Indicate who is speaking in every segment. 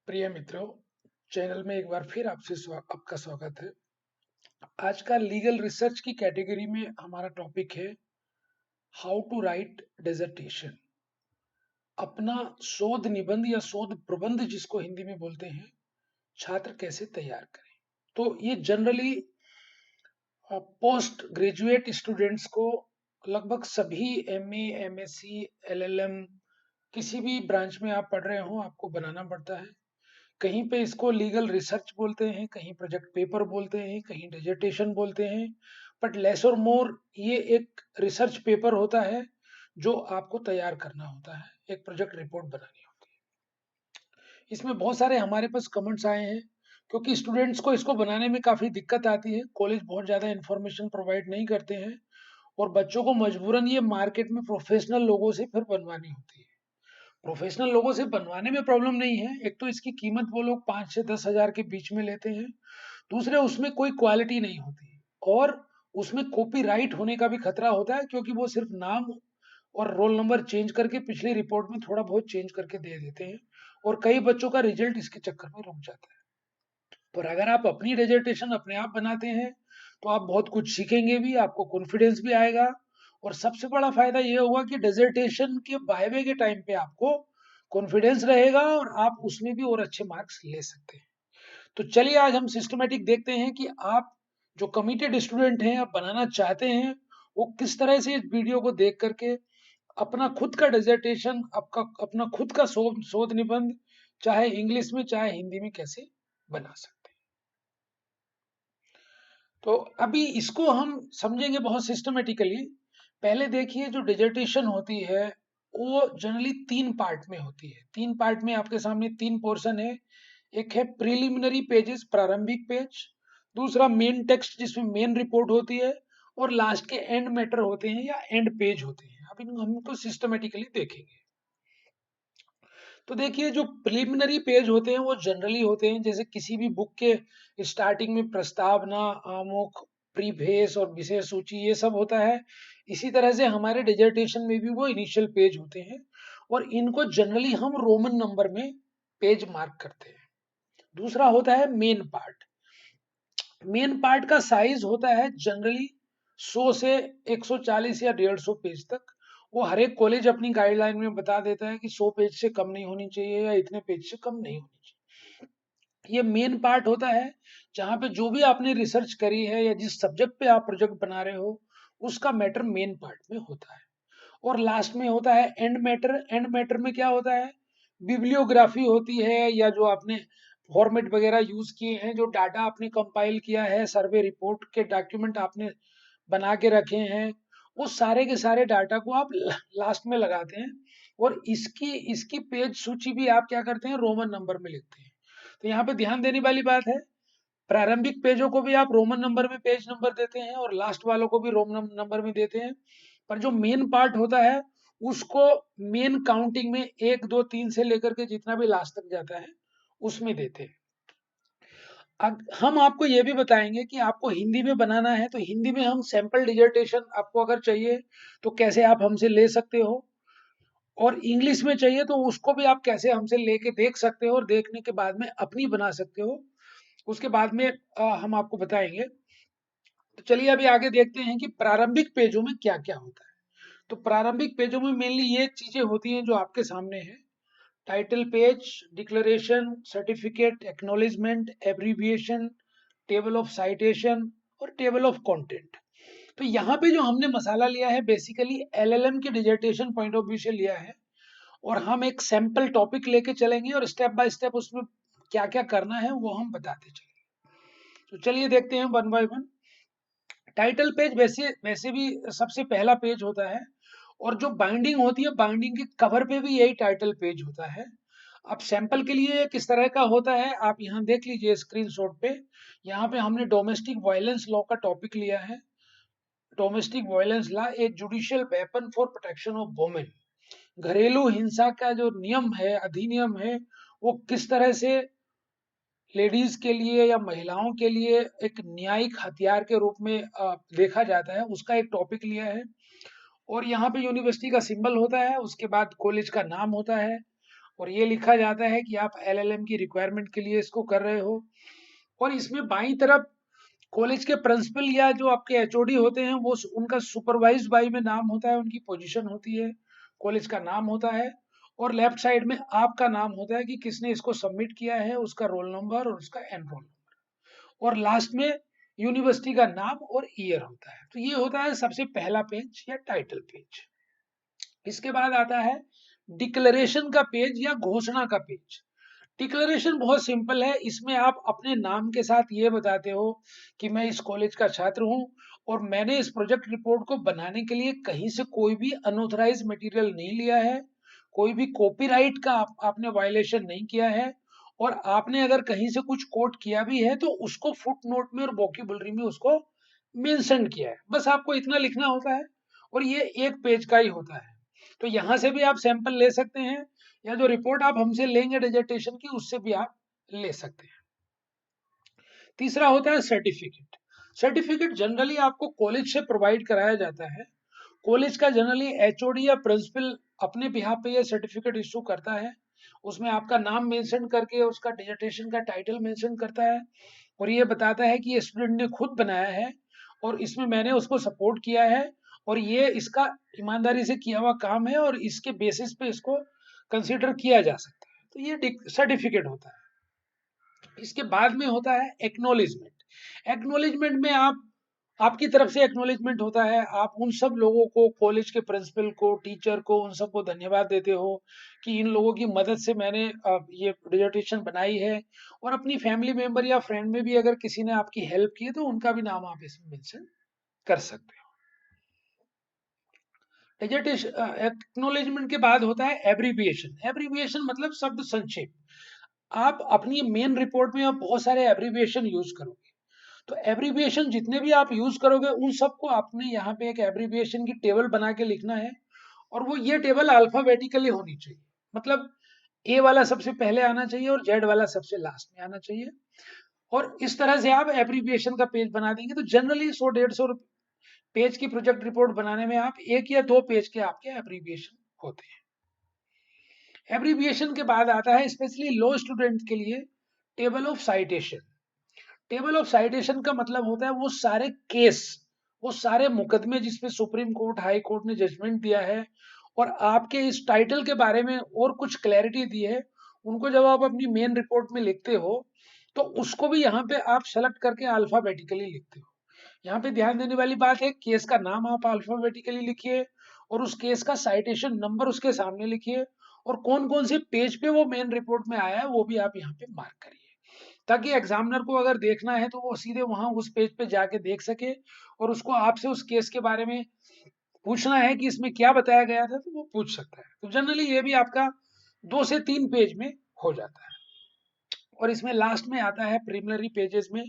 Speaker 1: प्रिय मित्रों, चैनल में एक बार फिर आपका स्वागत है। आज का लीगल रिसर्च की कैटेगरी में हमारा टॉपिक है हाउ टू राइट डिसर्टेशन। अपना शोध निबंध या शोध प्रबंध जिसको हिंदी में बोलते हैं, छात्र कैसे तैयार करें। तो ये जनरली पोस्ट ग्रेजुएट स्टूडेंट्स को लगभग सभी एमए, एमएससी, एलएलएम किसी भी ब्रांच में आप पढ़ रहे हो आपको बनाना पड़ता है। कहीं पे इसको लीगल रिसर्च बोलते हैं, कहीं प्रोजेक्ट पेपर बोलते हैं, कहीं डिसर्टेशन बोलते हैं। बट लेस और मोर ये एक रिसर्च पेपर होता है जो आपको तैयार करना होता है, एक प्रोजेक्ट रिपोर्ट बनानी होती है। इसमें बहुत सारे हमारे पास कमेंट्स आए हैं क्योंकि स्टूडेंट्स को इसको बनाने में काफ़ी दिक्कत आती है। कॉलेज बहुत ज़्यादा इन्फॉर्मेशन प्रोवाइड नहीं करते हैं और बच्चों को मजबूरन ये मार्केट में प्रोफेशनल लोगों से फिर बनवानी होती है। प्रोफेशनल लोगों से बनवाने में प्रॉब्लम नहीं है। एक तो इसकी कीमत वो लोग 5 से 10 हज़ार के बीच में लेते हैं। दूसरे उसमें कोई क्वालिटी नहीं होती और उसमें कॉपीराइट होने का भी खतरा होता है क्योंकि वो सिर्फ नाम और रोल नंबर चेंज करके पिछली रिपोर्ट में थोड़ा बहुत चेंज करके दे देते हैं और कई बच्चों का रिजल्ट इसके चक्कर में रुक जाता है। पर अगर आप अपनी डिसर्टेशन अपने आप बनाते हैं तो आप बहुत कुछ सीखेंगे भी, आपको कॉन्फिडेंस भी आएगा और सबसे बड़ा फायदा ये होगा कि डिसर्टेशन के वाइवे के टाइम पे आपको कॉन्फिडेंस रहेगा और आप उसमें भी और अच्छे मार्क्स ले सकते हैं। तो चलिए आज हम सिस्टमेटिक देखते हैं कि आप जो कमिटेड स्टूडेंट हैं, आप बनाना चाहते हैं, वो किस तरह से इस वीडियो को देख करके अपना खुद का डिसर्टेशन, आपका अपना खुद का शोध शोध निबंध चाहे इंग्लिश में चाहे हिंदी में कैसे बना सकते हैं। तो अभी इसको हम समझेंगे बहुत सिस्टमेटिकली। पहले देखिए जो डिसर्टेशन होती है वो जनरली 3 पार्ट में होती है। 3 पार्ट में आपके सामने 3 पोर्शन है। एक है प्रिलिमिनरी पेजेस, प्रारंभिक पेज, दूसरा मेन टेक्स्ट जिसमें मेन रिपोर्ट होती है और लास्ट के एंड मैटर होते हैं या एंड पेज होते हैं। अब इनको हम इनको सिस्टमेटिकली देखेंगे। तो देखिए जो प्रिलिमिनरी पेज होते हैं वो जनरली होते हैं जैसे किसी भी बुक के स्टार्टिंग में प्रस्तावना, आमुख, प्रीफेस और विषय सूची ये सब होता है। इसी तरह से हमारे डिसर्टेशन में भी वो इनिशियल पेज होते हैं और इनको जनरली हम रोमन नंबर में पेज मार्क करते हैं। दूसरा होता है मेन पार्ट। मेन पार्ट का साइज होता है जनरली 100 से 140 या 150 पेज तक। वो हर एक कॉलेज अपनी गाइडलाइन में बता देता है कि 100 पेज से कम नहीं होनी चाहिए या इतने पेज से कम नहीं होनी चाहिए। ये मेन पार्ट होता है जहाँ पे जो भी आपने रिसर्च करी है या जिस सब्जेक्ट पे आप प्रोजेक्ट बना रहे हो उसका मैटर मेन पार्ट में होता है। और लास्ट में होता है एंड मैटर। एंड मैटर में क्या होता है, बिब्लियोग्राफी होती है या जो आपने फॉर्मेट वगैरह यूज किए हैं, जो डाटा आपने कंपाइल किया है, सर्वे रिपोर्ट के डॉक्यूमेंट आपने बना के रखे हैं, वो सारे के सारे डाटा को आप लास्ट में लगाते हैं और इसकी इसकी पेज सूची भी आप क्या करते हैं, रोमन नंबर में लिखते हैं। तो यहाँ पे ध्यान देने वाली बात है, प्रारंभिक पेजों को भी आप रोमन नंबर में पेज नंबर देते हैं और लास्ट वालों को भी रोमन नंबर में देते हैं। पर जो मेन पार्ट होता है उसको मेन काउंटिंग में 1 2 3 से लेकर के जितना भी लास्ट तक जाता है उसमें देते हैं। अब हम आपको ये भी बताएंगे कि आपको हिंदी में बनाना है तो हिंदी में हम सैंपल डिसर्टेशन आपको अगर चाहिए तो कैसे आप हमसे ले सकते हो, और इंग्लिश में चाहिए तो उसको भी आप कैसे हमसे लेके देख सकते हो और देखने के बाद में अपनी बना सकते हो। उसके बाद में हम आपको बताएंगे। तो चलिए अभी आगे देखते हैं कि प्रारंभिक पेजों में क्या क्या होता है। तो प्रारंभिक पेजों में मेनली ये चीजें होती हैं जो आपके सामने है। Title page, declaration, certificate, acknowledgement, abbreviation, table of citation और टेबल ऑफ कंटेंट। तो यहाँ पे जो हमने मसाला लिया है बेसिकली एलएलएम के डिसर्टेशन पॉइंट ऑफ व्यू से लिया है और हम एक सैंपल टॉपिक लेके चलेंगे और स्टेप बाय स्टेप उसमें क्या क्या करना है वो हम बताते चलेंगे। तो चलिए देखते हैं one by one. Title page वैसे वैसे भी सबसे पहला पेज होता है और जो बाइंडिंग होती है, बाइंडिंग के कवर पे भी यही टाइटल पेज होता है। अब सैंपल के लिए किस तरह का होता है आप यहाँ देख लीजिए स्क्रीनशॉट पे। यहाँ पे हमने डोमेस्टिक वायलेंस लॉ का टॉपिक लिया है। Domestic violence law a judicial weapon for protection of women. घरेलू हिंसा का जो नियम है, अधिनियम है, वो किस तरह से लेडीज के लिए या महिलाओं के लिए एक न्यायिक हथियार के रूप में देखा जाता है, उसका एक टॉपिक लिया है। और यहाँ पे यूनिवर्सिटी का सिंबल होता है, उसके बाद कॉलेज का नाम होता है और ये लिखा जाता है कि आप एलएलएम की रिक्वायरमेंट के लिए इसको कर रहे हो। और इसमें बाईं तरफ कॉलेज के प्रिंसिपल या जो आपके एचओडी होते हैं वो उनका सुपरवाइज्ड बाई में नाम होता है, उनकी पोजीशन होती है, कॉलेज का नाम होता है, और लेफ्ट साइड में आपका नाम होता है कि किसने इसको सबमिट किया है, उसका रोल नंबर और उसका एनरोल नंबर, और लास्ट में यूनिवर्सिटी का नाम और ईयर होता है। तो ये होता है सबसे पहला पेज या टाइटल पेज। इसके बाद आता है डिक्लेरेशन का पेज या घोषणा का पेज। डिक्लेरेशन बहुत सिंपल है, इसमें आप अपने नाम के साथ ये बताते हो कि मैं इस कॉलेज का छात्र हूँ और मैंने इस प्रोजेक्ट रिपोर्ट को बनाने के लिए कहीं से कोई भी अनऑथराइज मटेरियल नहीं लिया है, कोई भी कॉपीराइट का आपने वायलेशन नहीं किया है, और आपने अगर कहीं से कुछ कोट किया भी है तो उसको फुट नोट में और वोकेबुलरी में उसको मेंशन किया है। बस आपको इतना लिखना होता है और ये एक पेज का ही होता है। तो यहाँ से भी आप सैंपल ले सकते हैं, या जो रिपोर्ट आप हमसे लेंगे डिजर्टेशन की उससे भी आप ले सकते हैं। तीसरा होता है सर्टिफिकेट। सर्टिफिकेट जनरली आपको कॉलेज से प्रोवाइड कराया जाता है। कॉलेज का जनरली एचओडी या प्रिंसिपल अपने बिहाफ पे ये सर्टिफिकेट इशू करता है। उसमें आपका नाम मेंशन करके उसका डिजर्टेशन का टाइटल मेंशन करता है और ये बताता है कि ये स्टूडेंट ने खुद बनाया है और इसमें मैंने उसको सपोर्ट किया है और ये इसका ईमानदारी से किया हुआ काम है और इसके बेसिस पे इसको कंसिडर किया जा सकता है। तो ये सर्टिफिकेट होता है। इसके बाद में होता है एक्नॉलेजमेंट। एक्नॉलेजमेंट में आप आपकी तरफ से एक्नॉलेजमेंट होता है, आप उन सब लोगों को, कॉलेज के प्रिंसिपल को, टीचर को, उन सबको धन्यवाद देते हो कि इन लोगों की मदद से मैंने ये डिजर्टेशन बनाई है, और अपनी फैमिली मेंबर या फ्रेंड में भी अगर किसी ने आपकी हेल्प की है तो उनका भी नाम आप इसमें मेंशन कर सकते हो। डिजर्टेशन एक्नॉलेजमेंट के बाद होता है एब्रीविएशन। एब्रीविएशन मतलब शब्द संक्षेप। आप अपनी मेन रिपोर्ट में आप बहुत सारे एब्रीविएशन यूज करोगे, तो एब्रीविएशन जितने भी आप यूज करोगे उन सबको आपने यहाँ पे एक एब्रीविएशन की टेबल बना के लिखना है, और वो ये टेबल अल्फाबेटिकली होनी चाहिए। मतलब ए वाला सबसे पहले आना चाहिए और जेड वाला सबसे लास्ट में आना चाहिए, और इस तरह से आप एब्रीविएशन का पेज बना देंगे तो जनरली 100-150 पेज की प्रोजेक्ट रिपोर्ट बनाने में आप 1 या 2 पेज के आपके एब्रीविएशन होते हैं। एब्रीविएशन के बाद आता है स्पेशली लो स्टूडेंट के लिए table of citation. Table of citation का मतलब होता है वो सारे केस, वो सारे मुकदमे जिसपे सुप्रीम कोर्ट, हाई कोर्ट ने जजमेंट दिया है और आपके इस टाइटल के बारे में और कुछ क्लैरिटी दी है, उनको जब आप अपनी मेन रिपोर्ट में लिखते हो तो उसको भी यहाँ पे आप सेलेक्ट करके अल्फाबेटिकली लिखते हो। यहाँ पे ध्यान देने वाली बात है, केस का नाम आप अल्फाबेटिकली लिखिए और उस केस का साइटेशन नंबर उसके सामने लिखिए, और कौन कौन से पेज पे वो मेन रिपोर्ट में आया है वो भी आप यहाँ पे मार्क करिए, ताकि एग्जामिनर को अगर देखना है तो वो सीधे वहां उस पेज पे जाके देख सके, और उसको आपसे उस केस के बारे में पूछना है कि इसमें क्या बताया गया था तो वो पूछ सकता है। तो जनरली ये भी आपका 2 से 3 पेज में हो जाता है। और इसमें लास्ट में आता है प्रिलिमिनरी पेजेस में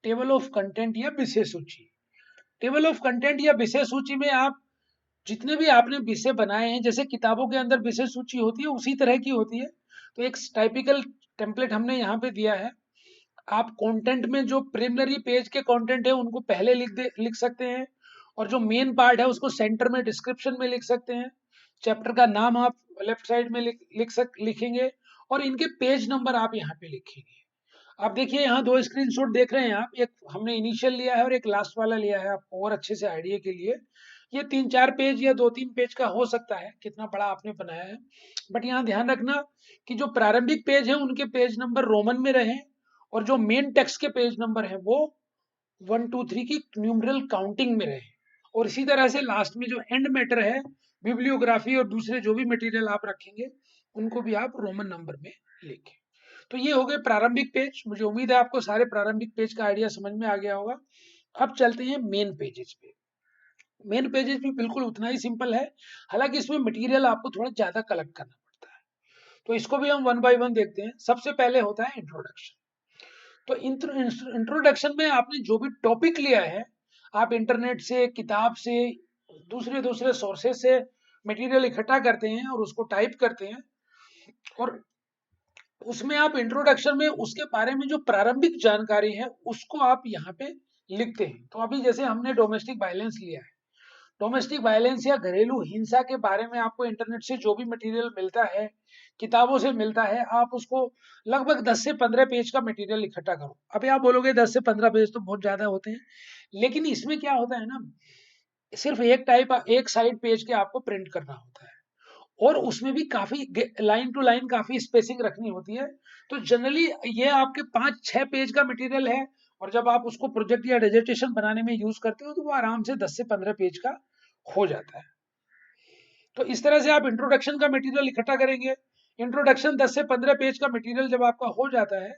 Speaker 1: टेबल ऑफ कंटेंट या विषय सूची। टेबल ऑफ कंटेंट या विषय सूची में आप जितने भी आपने विषय बनाए हैं, जैसे किताबों के अंदर विषय सूची होती है उसी तरह की होती है, तो एक टाइपिकल टेम्पलेट हमने यहाँ पे दिया है। आप कंटेंट में जो प्रिलिमिनरी पेज के कंटेंट है उनको पहले लिख सकते हैं, और जो मेन पार्ट है उसको सेंटर में डिस्क्रिप्शन में लिख सकते हैं। चैप्टर का नाम आप लेफ्ट साइड में लिखेंगे, और इनके पेज नंबर आप यहाँ पे लिखेंगे। आप देखिए यहाँ 2 स्क्रीनशॉट देख रहे हैं आप, एक हमने इनिशियल लिया है और एक लास्ट वाला लिया है, आपको और अच्छे से आइडिया के लिए। ये 3-4 पेज या 2-3 पेज का हो सकता है, कितना बड़ा आपने बनाया है, बट यहाँ ध्यान रखना कि जो प्रारंभिक पेज है उनके पेज नंबर रोमन में रहे, और जो मेन टेक्स्ट के पेज नंबर है वो 1 2 3 की न्यूमरल काउंटिंग में रहे, और इसी तरह से लास्ट में जो एंड मैटर है, बिब्लियोग्राफी और दूसरे जो भी मटेरियल आप रखेंगे उनको भी आप रोमन नंबर में लिखें। तो ये हो गए प्रारंभिक पेज। मुझे उम्मीद है आपको सारे प्रारंभिक पेज का आइडिया समझ में आ गया होगा। अब चलते हैं मेन पेजेस पे। मेन पेजेस भी बिल्कुल उतना ही सिंपल है, हालांकि इसमें मटेरियल आपको थोड़ा ज्यादा कलेक्ट करना पड़ता है, तो इसको भी हम 1 बाय 1 देखते हैं। सबसे पहले होता है इंट्रोडक्शन। तो इंट्रोडक्शन में आपने जो भी टॉपिक लिया है, आप इंटरनेट से, किताब से, दूसरे दूसरे सोर्सेस से मटेरियल इकट्ठा करते हैं और उसको टाइप करते हैं, और उसमें आप इंट्रोडक्शन में उसके बारे में जो प्रारंभिक जानकारी है उसको आप यहाँ पे लिखते हैं। तो अभी जैसे हमने डोमेस्टिक वायलेंस लिया है, डोमेस्टिक वायलेंस या घरेलू हिंसा के बारे में आपको इंटरनेट से जो भी मटेरियल मिलता है, किताबों से मिलता है, आप उसको लगभग 10 से 15 पेज का मटेरियल इकट्ठा करो। अभी आप बोलोगे 10 से 15 पेज तो बहुत ज्यादा होते हैं, लेकिन इसमें क्या होता है ना, सिर्फ एक साइड पेज के आपको प्रिंट करना होता है, और उसमें भी काफी लाइन टू लाइन काफी स्पेसिंग रखनी होती है। तो जनरली ये आपके 5-6 पेज का मटेरियल है, और जब आप उसको प्रोजेक्ट या डिसर्टेशन बनाने में यूज करते हो तो वो आराम से 10 से 15 पेज का हो जाता है। तो इस तरह से आप इंट्रोडक्शन का मटेरियल इकट्ठा करेंगे। इंट्रोडक्शन 10 से 15 पेज का मटेरियल जब आपका हो जाता है,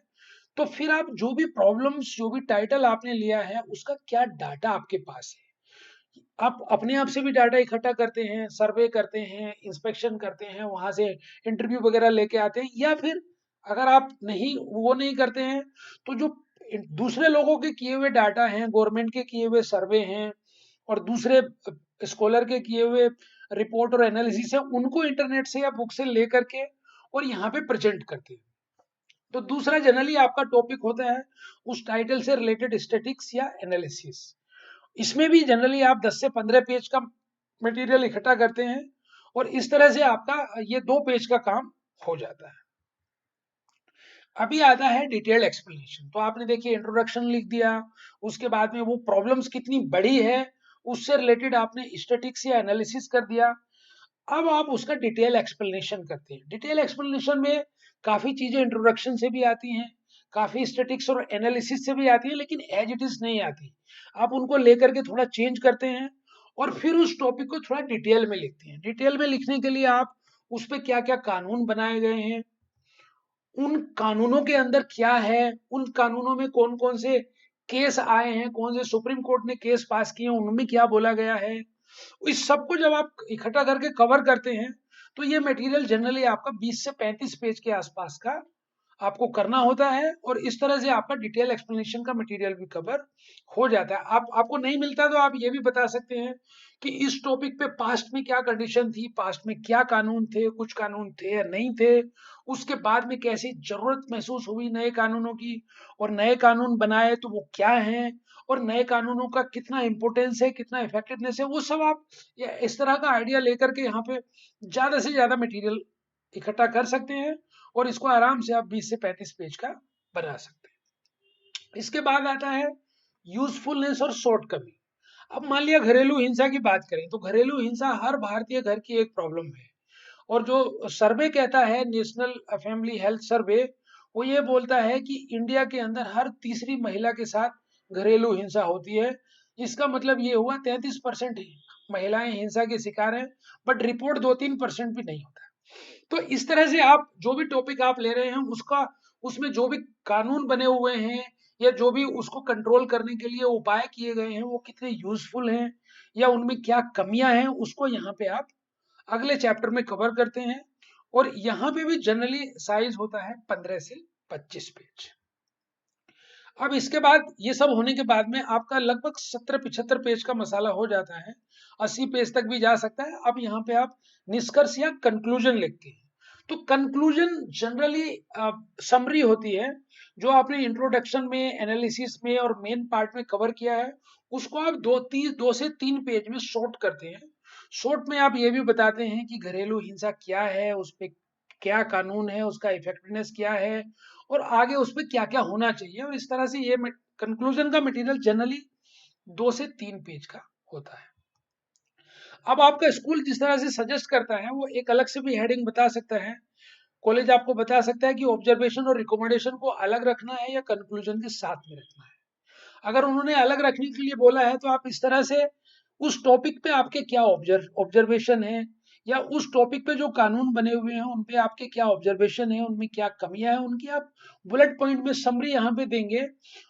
Speaker 1: तो फिर आप जो भी प्रॉब्लम्स, जो भी टाइटल आपने लिया है, उसका क्या डाटा आपके पास है, आप अपने आप से भी डाटा इकट्ठा करते हैं, सर्वे करते हैं, इंस्पेक्शन करते हैं, वहां से इंटरव्यू वगैरह लेके आते हैं, या फिर अगर आप नहीं करते हैं, तो जो दूसरे लोगों के किए हुए डाटा हैं, गवर्नमेंट के किए हुए सर्वे हैं, और दूसरे स्कॉलर के किए हुए रिपोर्ट और एनालिसिस है, उनको इंटरनेट से या बुक से लेकर के और यहाँ पे प्रेजेंट करते हैं। तो दूसरा जनरली आपका टॉपिक होता है उस टाइटल से रिलेटेड स्टैटिक्स या एनालिसिस। इसमें भी जनरली आप 10 से 15 पेज का मटेरियल इकट्ठा करते हैं, और इस तरह से आपका ये 2 पेज का काम हो जाता है। अभी आता है डिटेल्ड एक्सप्लेनेशन। तो आपने देखिए इंट्रोडक्शन लिख दिया, उसके बाद में वो प्रॉब्लम्स कितनी बड़ी है उससे रिलेटेड आपने स्टैटिक्स या एनालिसिस कर दिया। अब आप उसका डिटेल एक्सप्लेनेशन करते हैं। डिटेल एक्सप्लेनेशन में काफी चीजें इंट्रोडक्शन से भी आती हैं, काफी स्टैटिक्स और एनालिसिस से भी आती है, लेकिन एज इट इज नहीं आती। आप उनको लेकर के थोड़ा चेंज करते हैं, और फिर उस टॉपिक को थोड़ा डिटेल में लिखते हैं। डिटेल में लिखने के लिए आप उस पर क्या क्या कानून बनाए गए हैं, उन कानूनों के अंदर क्या है, उन कानूनों में कौन कौन से केस आए हैं, कौन से सुप्रीम कोर्ट ने केस पास किए हैं, उनमें क्या बोला गया है, इस सबको जब आप इकट्ठा करके कवर करते हैं, तो ये मटेरियल जनरली आपका 20 से 35 पेज के आसपास का आपको करना होता है, और इस तरह से आपका डिटेल एक्सप्लेनेशन का मटेरियल भी कवर हो जाता है। आपको नहीं मिलता तो आप ये भी बता सकते हैं कि इस टॉपिक पे पास्ट में क्या कंडीशन थी, पास्ट में क्या कानून थे, कुछ कानून थे या नहीं थे, उसके बाद में कैसी जरूरत महसूस हुई नए कानूनों की, और नए कानून बनाए तो वो क्या हैं, और नए कानूनों का कितना इंपोर्टेंस है, कितना इफेक्टिवनेस है, वो सब आप इस तरह का आइडिया लेकर के यहाँ पे ज्यादा से ज्यादा मटेरियल इकट्ठा कर सकते हैं, और इसको आराम से आप 20 से 35 पेज का बना सकते हैं। इसके बाद आता है यूजफुलनेस और शॉर्टकमिंग। अब मान लिया घरेलू हिंसा की बात करें, तो घरेलू हिंसा हर भारतीय घर की एक प्रॉब्लम है, और जो सर्वे कहता है नेशनल फैमिली हेल्थ सर्वे, वो ये बोलता है कि इंडिया के अंदर हर तीसरी महिला के साथ घरेलू हिंसा होती है। इसका मतलब ये हुआ 33% महिलाएं हिंसा के शिकार हैं, बट रिपोर्ट 2-3% भी नहीं होता। तो इस तरह से आप जो भी टॉपिक आप ले रहे हैं, उसका उसमें जो भी कानून बने हुए हैं, या जो भी उसको कंट्रोल करने के लिए उपाय किए गए हैं, वो कितने यूजफुल हैं, या उनमें क्या कमियां हैं, उसको यहाँ पे आप अगले चैप्टर में कवर करते हैं। और यहाँ पे भी जनरली साइज होता है 15 से 25 पेज। अब इसके बाद ये सब होने के बाद में आपका लगभग 70-75 पेज का मसाला हो जाता है, 80 पेज तक भी जा सकता है। अब यहाँ पे आप निष्कर्ष या कंक्लूजन लिखते हैं। तो कंक्लूजन जनरली समरी होती है, जो आपने इंट्रोडक्शन में, एनालिसिस में और मेन पार्ट में कवर किया है, उसको आप 2 से 3 पेज में शॉर्ट करते हैं। शॉर्ट में आप ये भी बताते हैं कि घरेलू हिंसा क्या है, उस पर क्या कानून है, उसका इफेक्टिवनेस क्या है, और आगे उसमें क्या क्या होना चाहिए, और इस तरह से ये कंक्लूजन का मटेरियल जनरली 2 से 3 पेज का होता है। अब आपका स्कूल जिस तरह से सजेस्ट करता है, वो एक अलग से भी हेडिंग बता सकता है। कॉलेज आपको बता सकता है कि ऑब्जर्वेशन और रिकमेंडेशन को अलग रखना है या कंक्लूजन के साथ में रखना है। अगर उन्होंने अलग रखने के लिए बोला है, तो आप इस तरह से उस टॉपिक पे आपके क्या ऑब्जर्वेशन है, या उस टॉपिक पे जो कानून बने हुए हैं उन पे आपके क्या ऑब्जर्वेशन है, उनमें क्या कमियां हैं, उनकी आप बुलेट पॉइंट में समरी यहाँ पे देंगे,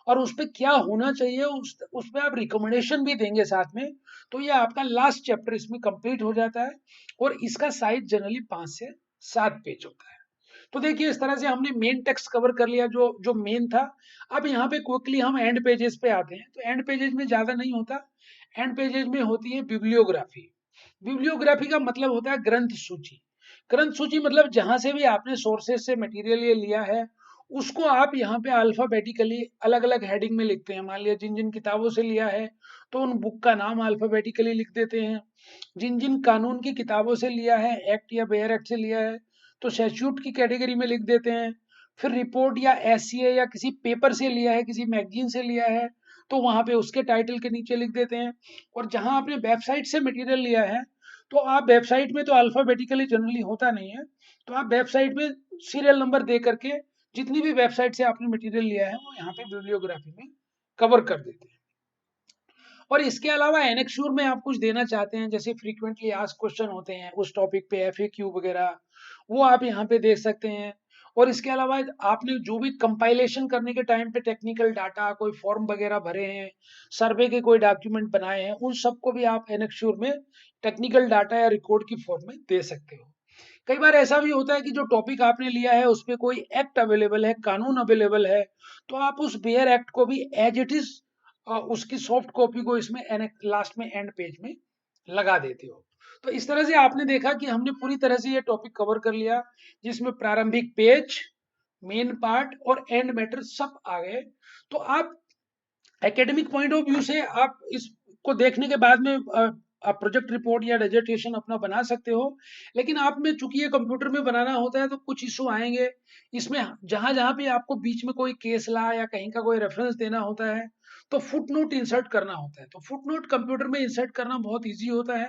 Speaker 1: और उस पे क्या होना चाहिए, उस पे आप रिकमेंडेशन भी देंगे साथ में। तो ये आपका लास्ट चैप्टर इसमें कंप्लीट हो जाता है, और इसका साइज जनरली 5 से 7 पेज होता है। तो देखिए इस तरह से हमने मेन टेक्स्ट कवर कर लिया, जो जो मेन था। अब यहाँ पे क्विकली हम एंड पेजेस पे आते हैं। तो एंड पेजेस में ज्यादा नहीं होता, एंड पेजेस में होती है बिब्लियोग्राफी। बिब्लियोग्राफी का मतलब होता है ग्रंथ सूची। ग्रंथ सूची मतलब जहां से भी आपने सोर्सेज से मटेरियल ये लिया है, उसको आप यहाँ पे अल्फाबेटिकली अलग-अलग हेडिंग में लिखते हैं। मान लिया जिन-जिन किताबों से लिया है, तो उन बुक का नाम अल्फाबेटिकली लिख देते हैं। जिन-जिन कानून की किताबों से लिया है, एक्ट या बेयर एक्ट से लिया है, तो स्टैट्यूट की कैटेगरी में लिख देते हैं। फिर रिपोर्ट या एससीए या किसी पेपर से लिया है, किसी मैगज़ीन से लिया है, तो वहाँ पे उसके टाइटल के नीचे लिख देते हैं। और जहाँ आपने वेबसाइट से मटेरियल लिया है, तो आप वेबसाइट में तो अल्फाबेटिकली जनरली होता नहीं है, तो आप वेबसाइट में सीरियल नंबर दे करके जितनी भी वेबसाइट से आपने मटेरियल लिया है वो यहाँ पे बिब्लियोग्राफी में कवर कर देते हैं। और इसके अलावा एनेक्स्योर में आप कुछ देना चाहते हैं, जैसे फ्रीक्वेंटली आस्क्ड क्वेश्चन होते हैं उस टॉपिक पे, एफएक्यू वगैरह, वो आप यहाँ पे दे सकते हैं। और इसके अलावा आपने जो भी कंपाइलेशन करने के टाइम पे टेक्निकल डाटा, कोई फॉर्म वगैरह भरे हैं, सर्वे के कोई डॉक्यूमेंट बनाए हैं, उन सबको भी आप एनेक्स्योर में टेक्निकल डाटा या रिकॉर्ड की फॉर्म में दे सकते हो। कई बार ऐसा भी होता है कि जो टॉपिक आपने लिया है उस पे कोई एक्ट अवेलेबल है, कानून अवेलेबल है, तो आप उस बेयर एक्ट को भी एज इट इज उसकी सॉफ्ट कॉपी को इसमें लास्ट में एंड पेज में लगा देते हो। तो इस तरह से आपने देखा कि हमने पूरी तरह से ये टॉपिक कवर कर लिया, जिसमें प्रारंभिक पेज, मेन पार्ट और एंड मैटर सब आ गए। तो आप एकेडमिक पॉइंट ऑफ व्यू से आप इसको देखने के बाद में आप प्रोजेक्ट रिपोर्ट या डिसर्टेशन अपना बना सकते हो। लेकिन आप में चूंकि ये कंप्यूटर में बनाना होता है तो कुछ इशू आएंगे इसमें। जहां जहां पे आपको बीच में कोई केस ला या कहीं का कोई रेफरेंस देना होता है, तो फुट नोट इंसर्ट करना होता है। तो फुट नोट कंप्यूटर में इंसर्ट करना बहुत ईजी होता है,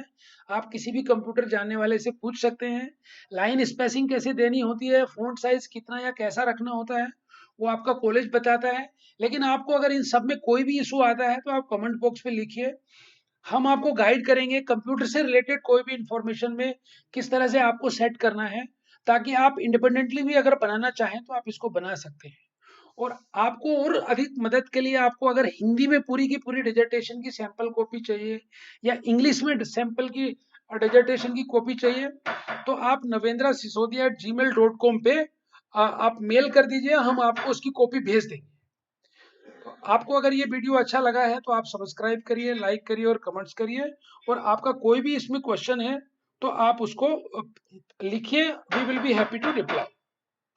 Speaker 1: आप किसी भी कंप्यूटर जानने वाले से पूछ सकते हैं। लाइन स्पेसिंग कैसे देनी होती है, फॉन्ट साइज कितना या कैसा रखना होता है, वो आपका कॉलेज बताता है। लेकिन आपको अगर इन सब में कोई भी इशू आता है तो आप कमेंट बॉक्स पे लिखिए, हम आपको गाइड करेंगे कंप्यूटर से रिलेटेड कोई भी इंफॉर्मेशन में किस तरह से आपको सेट करना है, ताकि आप इंडिपेंडेंटली भी अगर बनाना चाहें तो आप इसको बना सकते हैं। और आपको और अधिक मदद के लिए आपको अगर हिंदी में पूरी की पूरी डिजर्टेशन की सैंपल कॉपी चाहिए या इंग्लिश में सैंपल की डिजर्टेशन की कॉपी चाहिए, तो आप navendrasisodia@gmail.com पे आप मेल कर दीजिए, हम आपको उसकी कॉपी भेज देंगे। तो आपको अगर ये वीडियो अच्छा लगा है तो आप सब्सक्राइब करिए, लाइक करिए और कमेंट्स करिए। और आपका कोई भी इसमें क्वेश्चन है तो आप उसको लिखिए, we will be happy to reply.